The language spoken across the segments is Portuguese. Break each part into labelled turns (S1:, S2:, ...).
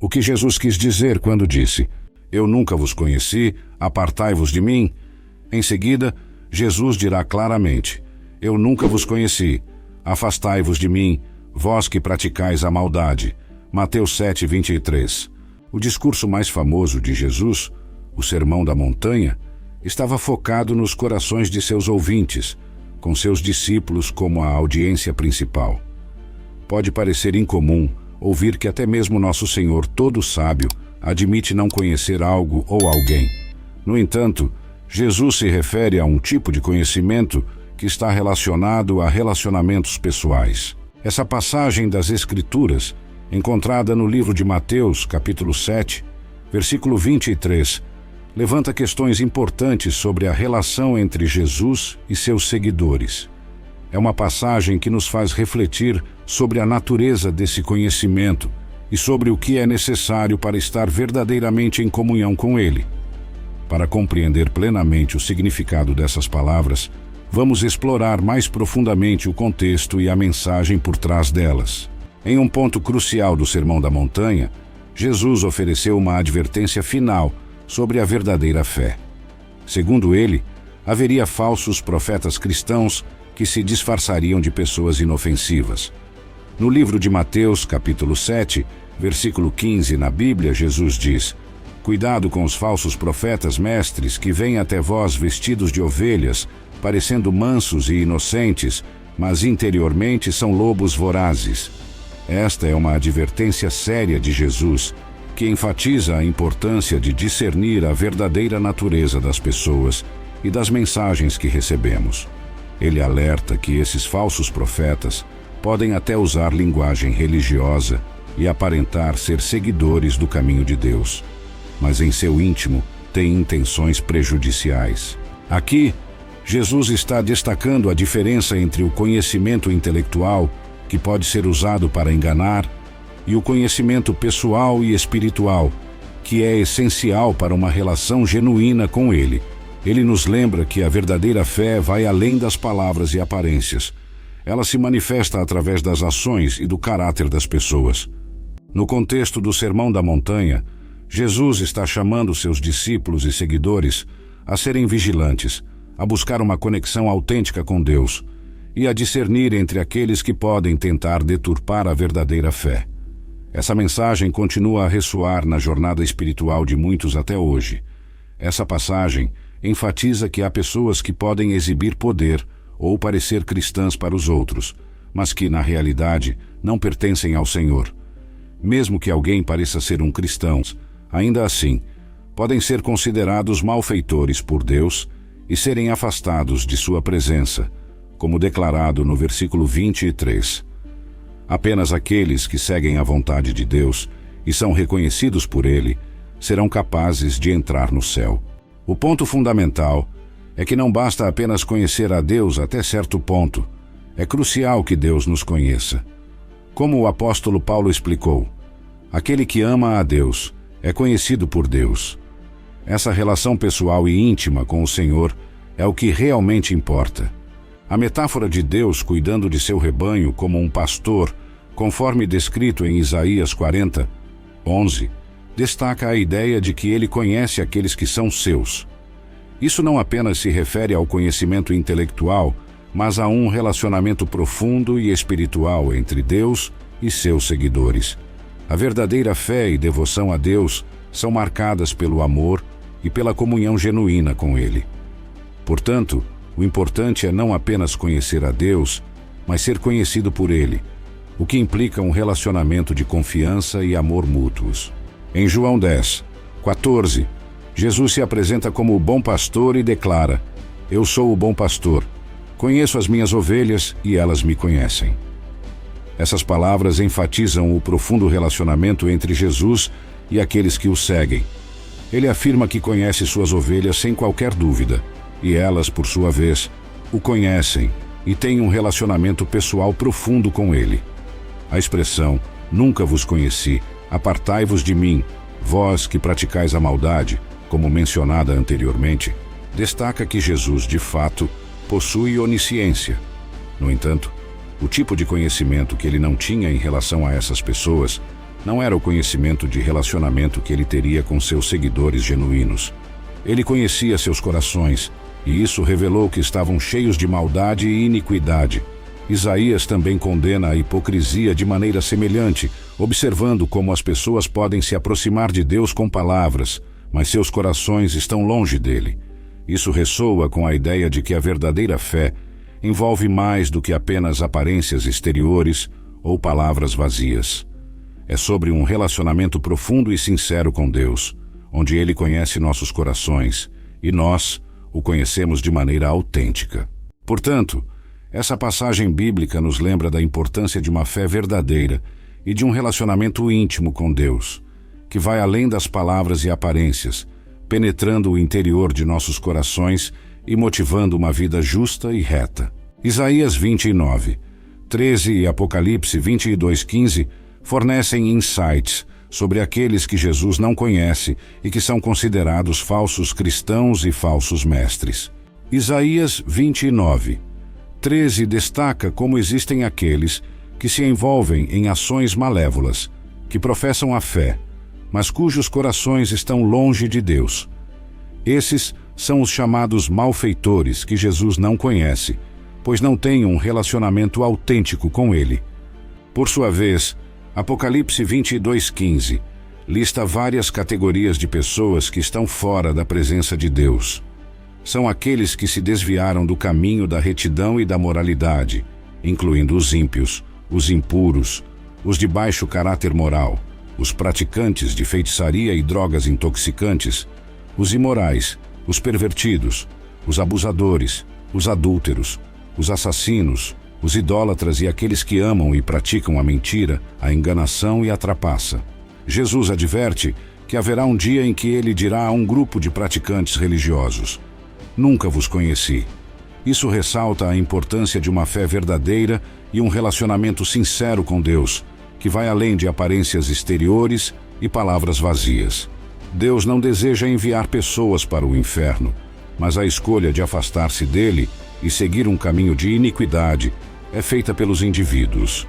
S1: O que Jesus quis dizer quando disse: Eu nunca vos conheci, apartai-vos de mim? Em seguida, Jesus dirá claramente: Eu nunca vos conheci, afastai-vos de mim, vós que praticais a maldade. Mateus 7:23. O discurso mais famoso de Jesus, o Sermão da Montanha, estava focado nos corações de seus ouvintes, com seus discípulos como a audiência principal. Pode parecer incomum ouvir que até mesmo nosso Senhor todo sábio admite não conhecer algo ou alguém. No entanto, Jesus se refere a um tipo de conhecimento que está relacionado a relacionamentos pessoais. Essa passagem das Escrituras, encontrada no livro de Mateus, capítulo 7, versículo 23, levanta questões importantes sobre a relação entre Jesus e seus seguidores. É uma passagem que nos faz refletir sobre a natureza desse conhecimento e sobre o que é necessário para estar verdadeiramente em comunhão com Ele. Para compreender plenamente o significado dessas palavras, vamos explorar mais profundamente o contexto e a mensagem por trás delas. Em um ponto crucial do Sermão da Montanha, Jesus ofereceu uma advertência final sobre a verdadeira fé. Segundo ele, haveria falsos profetas cristãos que se disfarçariam de pessoas inofensivas. No livro de Mateus, capítulo 7, versículo 15, na Bíblia, Jesus diz: Cuidado com os falsos profetas mestres que vêm até vós vestidos de ovelhas, parecendo mansos e inocentes, mas interiormente são lobos vorazes. Esta é uma advertência séria de Jesus, que enfatiza a importância de discernir a verdadeira natureza das pessoas e das mensagens que recebemos. Ele alerta que esses falsos profetas podem até usar linguagem religiosa e aparentar ser seguidores do caminho de Deus, mas em seu íntimo têm intenções prejudiciais. Aqui, Jesus está destacando a diferença entre o conhecimento intelectual, que pode ser usado para enganar, e o conhecimento pessoal e espiritual, que é essencial para uma relação genuína com Ele. Ele nos lembra que a verdadeira fé vai além das palavras e aparências. Ela se manifesta através das ações e do caráter das pessoas. No contexto do Sermão da Montanha, Jesus está chamando seus discípulos e seguidores a serem vigilantes, a buscar uma conexão autêntica com Deus e a discernir entre aqueles que podem tentar deturpar a verdadeira fé. Essa mensagem continua a ressoar na jornada espiritual de muitos até hoje. Essa passagem enfatiza que há pessoas que podem exibir poder ou parecer cristãs para os outros, mas que, na realidade, não pertencem ao Senhor. Mesmo que alguém pareça ser um cristão, ainda assim, podem ser considerados malfeitores por Deus e serem afastados de sua presença, como declarado no versículo 23. Apenas aqueles que seguem a vontade de Deus e são reconhecidos por Ele serão capazes de entrar no céu. O ponto fundamental é que não basta apenas conhecer a Deus até certo ponto. É crucial que Deus nos conheça. Como o apóstolo Paulo explicou, aquele que ama a Deus é conhecido por Deus. Essa relação pessoal e íntima com o Senhor é o que realmente importa. A metáfora de Deus cuidando de seu rebanho como um pastor, conforme descrito em Isaías 40, 11, destaca a ideia de que ele conhece aqueles que são seus. Isso não apenas se refere ao conhecimento intelectual, mas a um relacionamento profundo e espiritual entre Deus e seus seguidores. A verdadeira fé e devoção a Deus são marcadas pelo amor e pela comunhão genuína com Ele. Portanto, o importante é não apenas conhecer a Deus, mas ser conhecido por Ele, o que implica um relacionamento de confiança e amor mútuos. Em João 10, 14, Jesus se apresenta como o bom pastor e declara: Eu sou o bom pastor, conheço as minhas ovelhas e elas me conhecem. Essas palavras enfatizam o profundo relacionamento entre Jesus e aqueles que o seguem. Ele afirma que conhece suas ovelhas sem qualquer dúvida, e elas, por sua vez, o conhecem e têm um relacionamento pessoal profundo com ele. A expressão "nunca vos conheci, apartai-vos de mim, vós que praticais a maldade", como mencionada anteriormente, destaca que Jesus, de fato, possui onisciência. No entanto, o tipo de conhecimento que ele não tinha em relação a essas pessoas Não era o conhecimento de relacionamento que ele teria com seus seguidores genuínos. Ele conhecia seus corações, e isso revelou que estavam cheios de maldade e iniquidade. Isaías também condena a hipocrisia de maneira semelhante, observando como as pessoas podem se aproximar de Deus com palavras, mas seus corações estão longe dele. Isso ressoa com a ideia de que a verdadeira fé envolve mais do que apenas aparências exteriores ou palavras vazias. É sobre um relacionamento profundo e sincero com Deus, onde Ele conhece nossos corações e nós o conhecemos de maneira autêntica. Portanto, essa passagem bíblica nos lembra da importância de uma fé verdadeira e de um relacionamento íntimo com Deus, que vai além das palavras e aparências, penetrando o interior de nossos corações e motivando uma vida justa e reta. Isaías 29, 13 e Apocalipse 22:15 fornecem insights sobre aqueles que Jesus não conhece e que são considerados falsos cristãos e falsos mestres. Isaías 29, 13 destaca como existem aqueles que se envolvem em ações malévolas, que professam a fé, mas cujos corações estão longe de Deus. Esses são os chamados malfeitores que Jesus não conhece, pois não têm um relacionamento autêntico com Ele. Por sua vez, Apocalipse 22:15 lista várias categorias de pessoas que estão fora da presença de Deus. São aqueles que se desviaram do caminho da retidão e da moralidade, incluindo os ímpios, os impuros, os de baixo caráter moral, os praticantes de feitiçaria e drogas intoxicantes, os imorais, os pervertidos, os abusadores, os adúlteros, os assassinos, os idólatras e aqueles que amam e praticam a mentira, a enganação e a trapaça. Jesus adverte que haverá um dia em que ele dirá a um grupo de praticantes religiosos: "Nunca vos conheci." Isso ressalta a importância de uma fé verdadeira e um relacionamento sincero com Deus, que vai além de aparências exteriores e palavras vazias. Deus não deseja enviar pessoas para o inferno, mas a escolha de afastar-se dele e seguir um caminho de iniquidade é feita pelos indivíduos.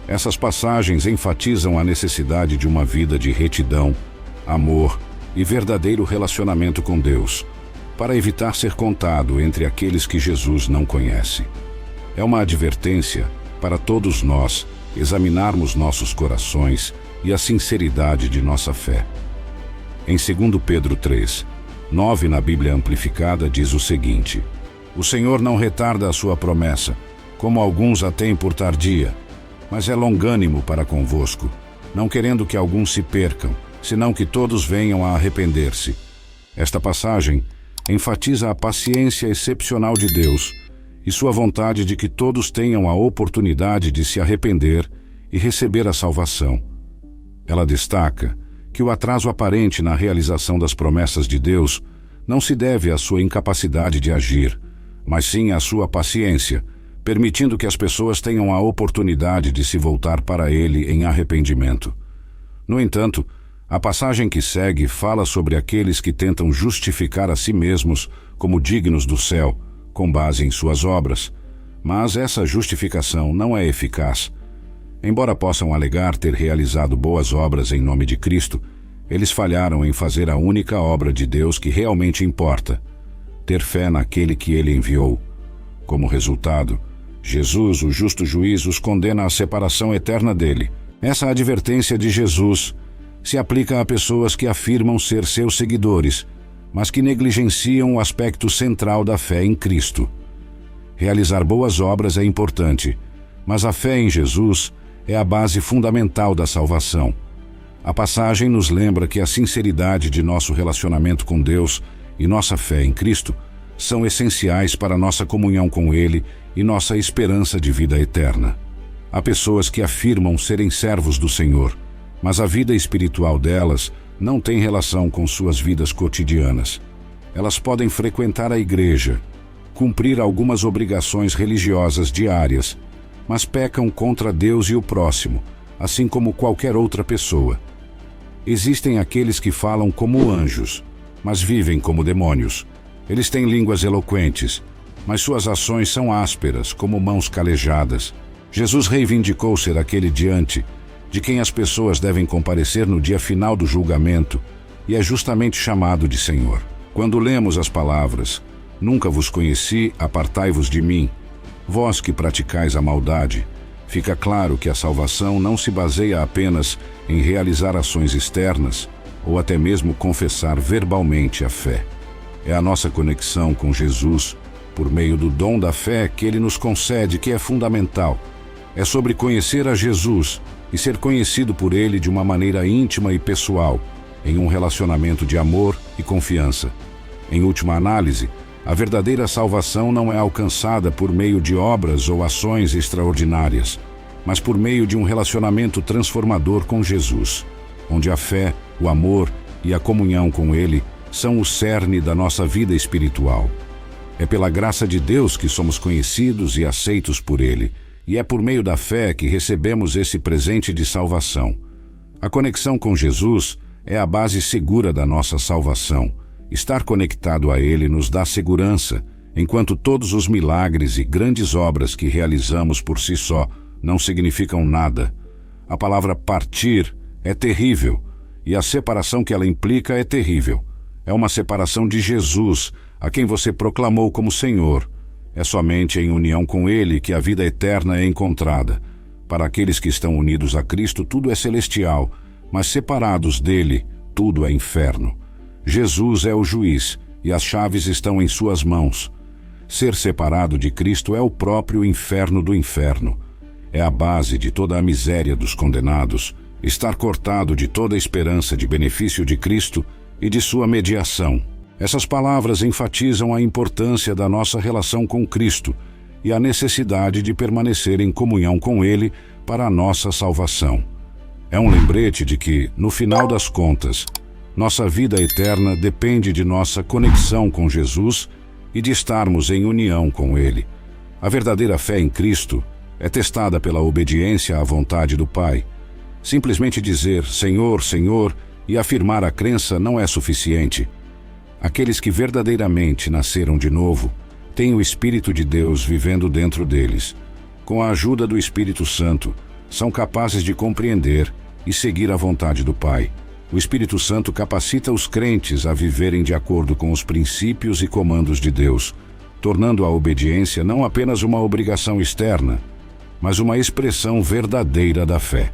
S1: Essas passagens enfatizam a necessidade de uma vida de retidão, amor e verdadeiro relacionamento com Deus, para evitar ser contado entre aqueles que Jesus não conhece. É uma advertência para todos nós examinarmos nossos corações e a sinceridade de nossa fé. Em 2 Pedro 3, 9 na Bíblia Amplificada diz o seguinte: "O Senhor não retarda a sua promessa, como alguns a têm por tardia, mas é longânimo para convosco, não querendo que alguns se percam, senão que todos venham a arrepender-se." Esta passagem enfatiza a paciência excepcional de Deus e sua vontade de que todos tenham a oportunidade de se arrepender e receber a salvação. Ela destaca que o atraso aparente na realização das promessas de Deus não se deve à sua incapacidade de agir, mas sim à sua paciência, permitindo que as pessoas tenham a oportunidade de se voltar para Ele em arrependimento. No entanto, a passagem que segue fala sobre aqueles que tentam justificar a si mesmos como dignos do céu, com base em suas obras, mas essa justificação não é eficaz. Embora possam alegar ter realizado boas obras em nome de Cristo, eles falharam em fazer a única obra de Deus que realmente importa: ter fé naquele que Ele enviou. Como resultado, Jesus, o justo juiz, os condena à separação eterna dele. Essa advertência de Jesus se aplica a pessoas que afirmam ser seus seguidores, mas que negligenciam o aspecto central da fé em Cristo. Realizar boas obras é importante, mas a fé em Jesus é a base fundamental da salvação. A passagem nos lembra que a sinceridade de nosso relacionamento com Deus e nossa fé em Cristo são essenciais para nossa comunhão com Ele e nossa esperança de vida eterna. Há pessoas que afirmam serem servos do Senhor, mas a vida espiritual delas não tem relação com suas vidas cotidianas. Elas podem frequentar a igreja, cumprir algumas obrigações religiosas diárias, mas pecam contra Deus e o próximo, assim como qualquer outra pessoa. Existem aqueles que falam como anjos, mas vivem como demônios. Eles têm línguas eloquentes, mas suas ações são ásperas, como mãos calejadas. Jesus reivindicou ser aquele diante de quem as pessoas devem comparecer no dia final do julgamento, e é justamente chamado de Senhor. Quando lemos as palavras, nunca vos conheci, apartai-vos de mim, vós que praticais a maldade, fica claro que a salvação não se baseia apenas em realizar ações externas ou até mesmo confessar verbalmente a fé. É a nossa conexão com Jesus, por meio do dom da fé que Ele nos concede, que é fundamental. É sobre conhecer a Jesus e ser conhecido por Ele de uma maneira íntima e pessoal, em um relacionamento de amor e confiança. Em última análise, a verdadeira salvação não é alcançada por meio de obras ou ações extraordinárias, mas por meio de um relacionamento transformador com Jesus, onde a fé, o amor e a comunhão com Ele são o cerne da nossa vida espiritual. É pela graça de Deus que somos conhecidos e aceitos por Ele, e é por meio da fé que recebemos esse presente de salvação. A conexão com Jesus é a base segura da nossa salvação. Estar conectado a Ele nos dá segurança, enquanto todos os milagres e grandes obras que realizamos por si só não significam nada. A palavra partir é terrível, e a separação que ela implica é terrível. É uma separação de Jesus, a quem você proclamou como Senhor. É somente em união com Ele que a vida eterna é encontrada. Para aqueles que estão unidos a Cristo, tudo é celestial, mas separados dele, tudo é inferno. Jesus é o juiz, e as chaves estão em suas mãos. Ser separado de Cristo é o próprio inferno do inferno. É a base de toda a miséria dos condenados, estar cortado de toda a esperança de benefício de Cristo e de sua mediação. Essas palavras enfatizam a importância da nossa relação com Cristo e a necessidade de permanecer em comunhão com Ele para a nossa salvação. É um lembrete de que, no final das contas, nossa vida eterna depende de nossa conexão com Jesus e de estarmos em união com Ele. A verdadeira fé em Cristo é testada pela obediência à vontade do Pai. Simplesmente dizer Senhor, Senhor e afirmar a crença não é suficiente. Aqueles que verdadeiramente nasceram de novo têm o Espírito de Deus vivendo dentro deles. Com a ajuda do Espírito Santo, são capazes de compreender e seguir a vontade do Pai. O Espírito Santo capacita os crentes a viverem de acordo com os princípios e comandos de Deus, tornando a obediência não apenas uma obrigação externa, mas uma expressão verdadeira da fé.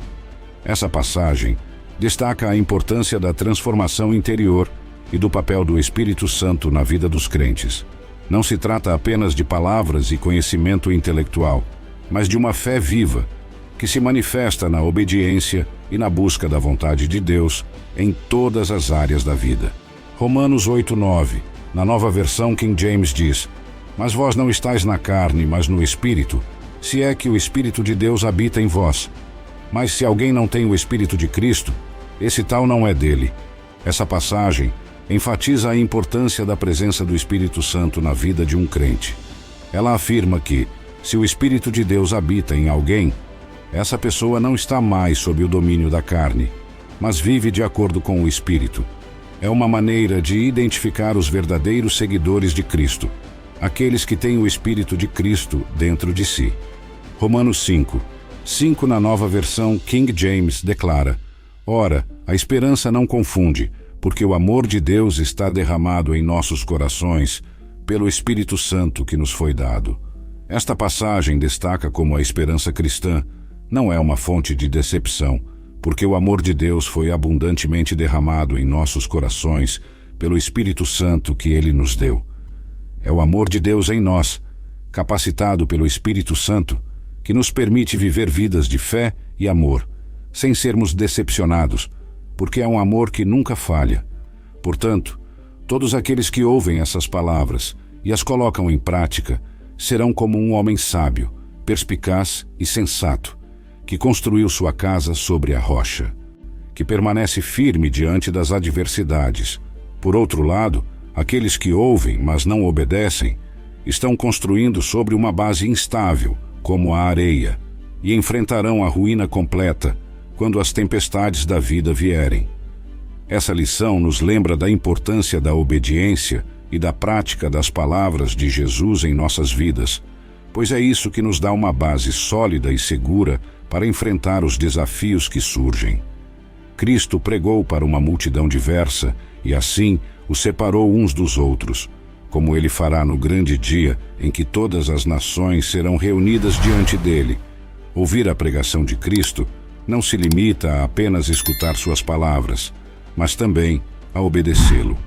S1: Essa passagem destaca a importância da transformação interior e do papel do Espírito Santo na vida dos crentes. Não se trata apenas de palavras e conhecimento intelectual, mas de uma fé viva, que se manifesta na obediência e na busca da vontade de Deus em todas as áreas da vida. Romanos 8:9, na nova versão King James diz: Mas vós não estáis na carne, mas no Espírito, se é que o Espírito de Deus habita em vós. Mas se alguém não tem o Espírito de Cristo, esse tal não é dele. Essa passagem enfatiza a importância da presença do Espírito Santo na vida de um crente. Ela afirma que, se o Espírito de Deus habita em alguém, essa pessoa não está mais sob o domínio da carne, mas vive de acordo com o Espírito. É uma maneira de identificar os verdadeiros seguidores de Cristo, aqueles que têm o Espírito de Cristo dentro de si. Romanos 5:5 na nova versão King James declara: Ora, a esperança não confunde, porque o amor de Deus está derramado em nossos corações pelo Espírito Santo que nos foi dado. Esta passagem destaca como a esperança cristã não é uma fonte de decepção, porque o amor de Deus foi abundantemente derramado em nossos corações pelo Espírito Santo que Ele nos deu. É o amor de Deus em nós, capacitado pelo Espírito Santo, que nos permite viver vidas de fé e amor, sem sermos decepcionados, porque é um amor que nunca falha. Portanto, todos aqueles que ouvem essas palavras e as colocam em prática serão como um homem sábio, perspicaz e sensato, que construiu sua casa sobre a rocha, que permanece firme diante das adversidades. Por outro lado, aqueles que ouvem, mas não obedecem, estão construindo sobre uma base instável, como a areia, e enfrentarão a ruína completa quando as tempestades da vida vierem. Essa lição nos lembra da importância da obediência e da prática das palavras de Jesus em nossas vidas, pois é isso que nos dá uma base sólida e segura para enfrentar os desafios que surgem. Cristo pregou para uma multidão diversa e assim os separou uns dos outros, como ele fará no grande dia em que todas as nações serão reunidas diante dele. Ouvir a pregação de Cristo não se limita a apenas escutar suas palavras, mas também a obedecê-lo.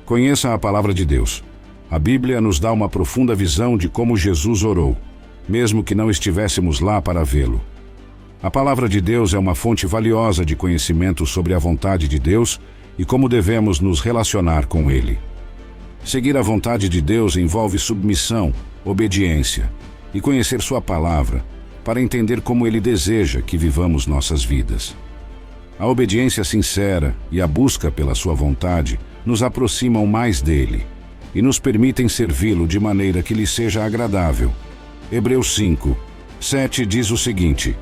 S1: Conheça a palavra de Deus. A Bíblia nos dá uma profunda visão de como Jesus orou, mesmo que não estivéssemos lá para vê-lo. A palavra de Deus é uma fonte valiosa de conhecimento sobre a vontade de Deus e como devemos nos relacionar com Ele. Seguir a vontade de Deus envolve submissão, obediência e conhecer sua palavra para entender como Ele deseja que vivamos nossas vidas. A obediência sincera e a busca pela sua vontade nos aproximam mais dele e nos permitem servi-lo de maneira que lhe seja agradável. Hebreus 5:7 diz o seguinte: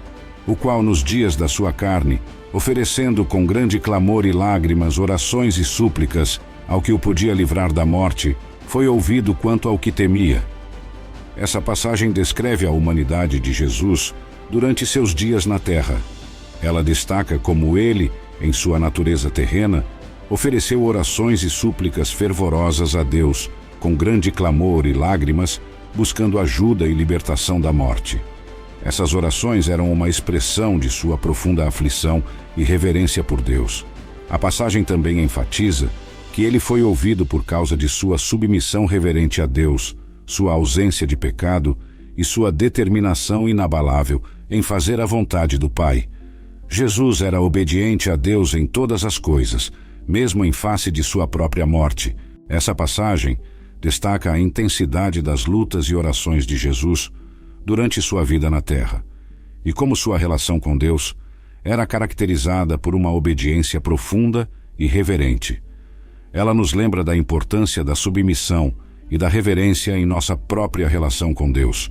S1: o qual nos dias da sua carne, oferecendo com grande clamor e lágrimas orações e súplicas ao que o podia livrar da morte, foi ouvido quanto ao que temia. Essa passagem descreve a humanidade de Jesus durante seus dias na terra. Ela destaca como ele, em sua natureza terrena, ofereceu orações e súplicas fervorosas a Deus, com grande clamor e lágrimas, buscando ajuda e libertação da morte. Essas orações eram uma expressão de sua profunda aflição e reverência por Deus. A passagem também enfatiza que ele foi ouvido por causa de sua submissão reverente a Deus, sua ausência de pecado e sua determinação inabalável em fazer a vontade do Pai. Jesus era obediente a Deus em todas as coisas, mesmo em face de sua própria morte. Essa passagem destaca a intensidade das lutas e orações de Jesus durante sua vida na terra, e como sua relação com Deus era caracterizada por uma obediência profunda e reverente. Ela nos lembra da importância da submissão e da reverência em nossa própria relação com Deus.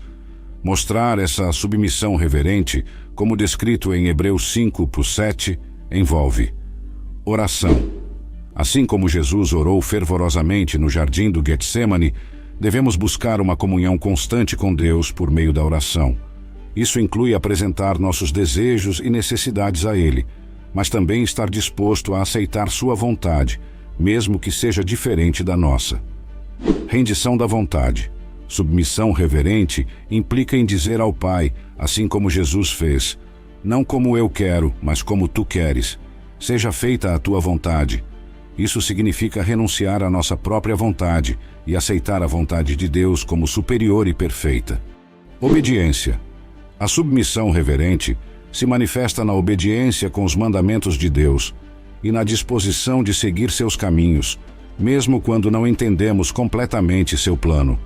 S1: Mostrar essa submissão reverente, como descrito em Hebreus 5:7, envolve oração. Assim como Jesus orou fervorosamente no jardim do Getsêmani, devemos buscar uma comunhão constante com Deus por meio da oração. Isso inclui apresentar nossos desejos e necessidades a Ele, mas também estar disposto a aceitar sua vontade, mesmo que seja diferente da nossa. Rendição da vontade. Submissão reverente implica em dizer ao Pai, assim como Jesus fez: não como eu quero, mas como tu queres. Seja feita a tua vontade. Isso significa renunciar à nossa própria vontade e aceitar a vontade de Deus como superior e perfeita. Obediência. A submissão reverente se manifesta na obediência com os mandamentos de Deus e na disposição de seguir seus caminhos, mesmo quando não entendemos completamente seu plano.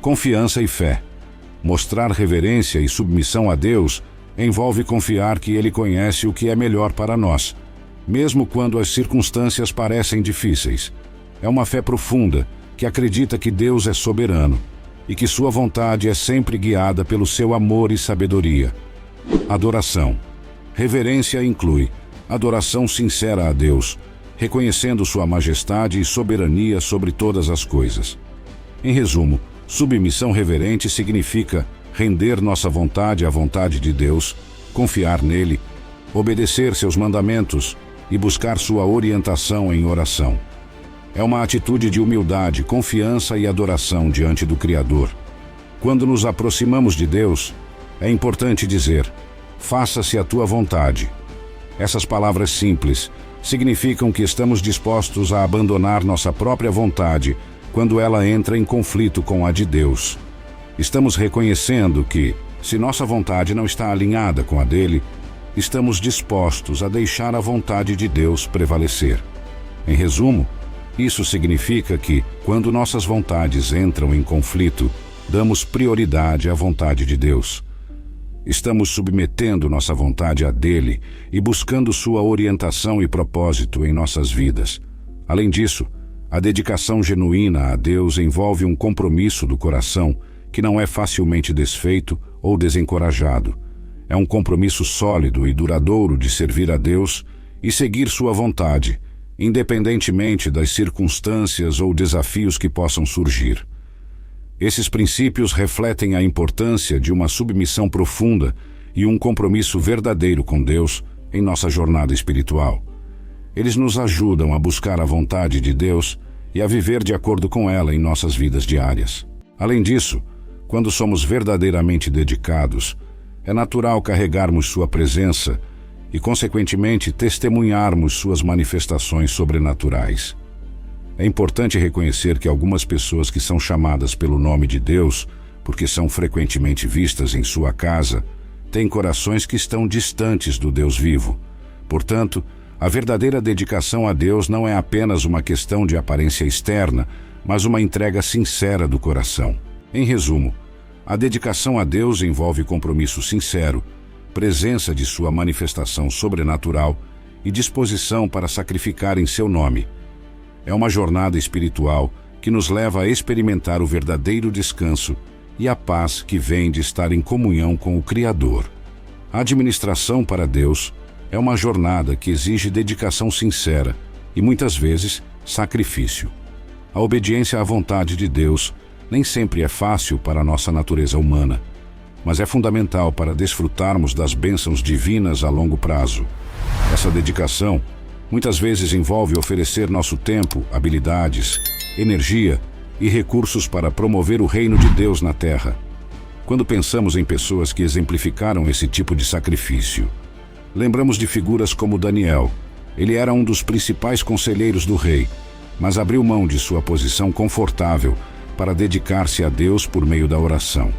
S1: Confiança e fé. Mostrar reverência e submissão a Deus envolve confiar que Ele conhece o que é melhor para nós, mesmo quando as circunstâncias parecem difíceis. É uma fé profunda que acredita que Deus é soberano e que sua vontade é sempre guiada pelo seu amor e sabedoria. Adoração. Reverência inclui adoração sincera a Deus, reconhecendo sua majestade e soberania sobre todas as coisas. Em resumo, submissão reverente significa render nossa vontade à vontade de Deus, confiar nele, obedecer seus mandamentos e buscar sua orientação em oração. É uma atitude de humildade, confiança e adoração diante do Criador. Quando nos aproximamos de Deus, é importante dizer: faça-se a tua vontade. Essas palavras simples significam que estamos dispostos a abandonar nossa própria vontade quando ela entra em conflito com a de Deus. Estamos reconhecendo que, se nossa vontade não está alinhada com a dele, estamos dispostos a deixar a vontade de Deus prevalecer. Em resumo, isso significa que, quando nossas vontades entram em conflito, damos prioridade à vontade de Deus. Estamos submetendo nossa vontade à dele e buscando sua orientação e propósito em nossas vidas. Além disso, a dedicação genuína a Deus envolve um compromisso do coração que não é facilmente desfeito ou desencorajado. É um compromisso sólido e duradouro de servir a Deus e seguir sua vontade, independentemente das circunstâncias ou desafios que possam surgir. Esses princípios refletem a importância de uma submissão profunda e um compromisso verdadeiro com Deus em nossa jornada espiritual. Eles nos ajudam a buscar a vontade de Deus e a viver de acordo com ela em nossas vidas diárias. Além disso, quando somos verdadeiramente dedicados, é natural carregarmos sua presença e, consequentemente, testemunharmos suas manifestações sobrenaturais. É importante reconhecer que algumas pessoas que são chamadas pelo nome de Deus, porque são frequentemente vistas em sua casa, têm corações que estão distantes do Deus vivo. Portanto, a verdadeira dedicação a Deus não é apenas uma questão de aparência externa, mas uma entrega sincera do coração. Em resumo, a dedicação a Deus envolve compromisso sincero, presença de sua manifestação sobrenatural e disposição para sacrificar em seu nome. É uma jornada espiritual que nos leva a experimentar o verdadeiro descanso e a paz que vem de estar em comunhão com o Criador. A administração para Deus é uma jornada que exige dedicação sincera e, muitas vezes, sacrifício. A obediência à vontade de Deus nem sempre é fácil para a nossa natureza humana, mas é fundamental para desfrutarmos das bênçãos divinas a longo prazo. Essa dedicação muitas vezes envolve oferecer nosso tempo, habilidades, energia e recursos para promover o reino de Deus na terra. Quando pensamos em pessoas que exemplificaram esse tipo de sacrifício, lembramos de figuras como Daniel. Ele era um dos principais conselheiros do rei, mas abriu mão de sua posição confortável para dedicar-se a Deus por meio da oração.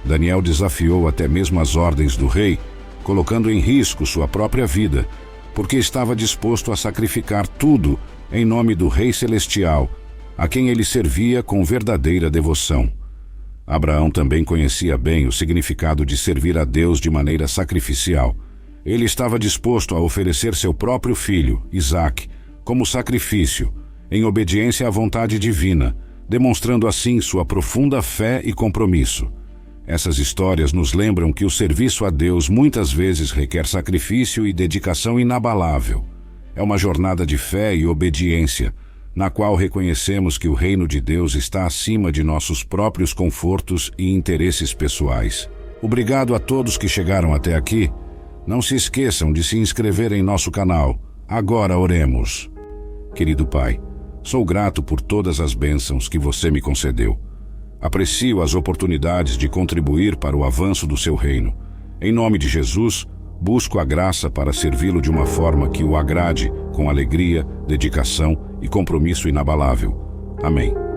S1: Daniel desafiou até mesmo as ordens do rei, colocando em risco sua própria vida, porque estava disposto a sacrificar tudo em nome do Rei Celestial, a quem ele servia com verdadeira devoção. Abraão também conhecia bem o significado de servir a Deus de maneira sacrificial. Ele estava disposto a oferecer seu próprio filho, Isaque, como sacrifício, em obediência à vontade divina, demonstrando assim sua profunda fé e compromisso. Essas histórias nos lembram que o serviço a Deus muitas vezes requer sacrifício e dedicação inabalável. É uma jornada de fé e obediência, na qual reconhecemos que o reino de Deus está acima de nossos próprios confortos e interesses pessoais. Obrigado a todos que chegaram até aqui. Não se esqueçam de se inscrever em nosso canal. Agora oremos. Querido Pai, sou grato por todas as bênçãos que você me concedeu. Aprecio as oportunidades de contribuir para o avanço do seu reino. Em nome de Jesus, busco a graça para servi-lo de uma forma que o agrade, com alegria, dedicação e compromisso inabalável. Amém.